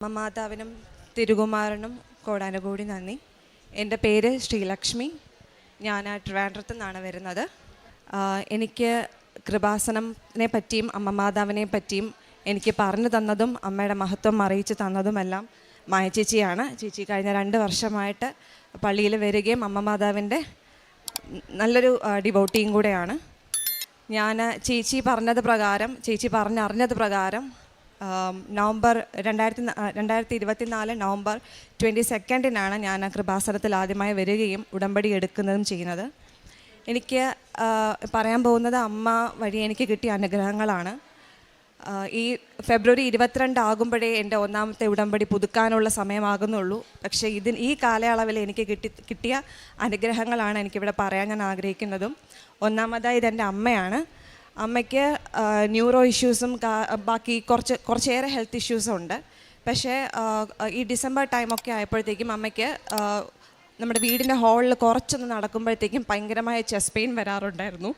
മാതാവിനും തിരുകുമാരനും കോടാനുകൂടി നന്ദി. എൻ്റെ പേര് ശ്രീലക്ഷ്മി. ഞാൻ ട്രിവാൻഡ്രത്തു നിന്നാണ് വരുന്നത്. എനിക്ക് കൃപാസനത്തിനെ പറ്റിയും അമ്മ മാതാവിനെ പറ്റിയും എനിക്ക് പറഞ്ഞു തന്നതും അമ്മയുടെ മഹത്വം അറിയിച്ചു തന്നതുമെല്ലാം മായ ചേച്ചിയാണ്. ചേച്ചി കഴിഞ്ഞ 2 വർഷമായിട്ട് പള്ളിയിൽ വരികയും അമ്മ മാതാവിൻ്റെ നല്ലൊരു ഡിവോട്ടിയും കൂടെയാണ്. ഞാൻ ചേച്ചി പറഞ്ഞറിഞ്ഞത് പ്രകാരം നവംബർ 2024 നവംബർ 22 ഞാൻ കൃപാസനത്തിൽ ആദ്യമായി വരികയും ഉടമ്പടി എടുക്കുന്നതും ചെയ്യുന്നത്. എനിക്ക് പറയാൻ പോകുന്നത് അമ്മ വഴി എനിക്ക് കിട്ടിയ അനുഗ്രഹങ്ങളാണ്. ഈ ഫെബ്രുവരി 22 ആകുമ്പോഴേ എൻ്റെ 1ാമത്തെ ഉടമ്പടി പുതുക്കാനുള്ള സമയമാകുന്നുള്ളൂ. പക്ഷേ ഈ കാലയളവിൽ എനിക്ക് കിട്ടിയ അനുഗ്രഹങ്ങളാണ് എനിക്കിവിടെ പറയാൻ ഞാൻ ആഗ്രഹിക്കുന്നതും. ഒന്നാമതായി ഇതെൻ്റെ അമ്മയാണ്. അമ്മയ്ക്ക് ന്യൂറോ ഇഷ്യൂസും ബാക്കി കുറച്ചേറെ ഹെൽത്ത് ഇഷ്യൂസും ഉണ്ട്. പക്ഷേ ഈ ഡിസംബർ ടൈമൊക്കെ ആയപ്പോഴത്തേക്കും അമ്മയ്ക്ക് നമ്മുടെ വീടിൻ്റെ ഹാളിൽ കുറച്ചൊന്ന് നടക്കുമ്പോഴത്തേക്കും ഭയങ്കരമായ ചെസ്റ്റ് പെയിൻ വരാറുണ്ടായിരുന്നു.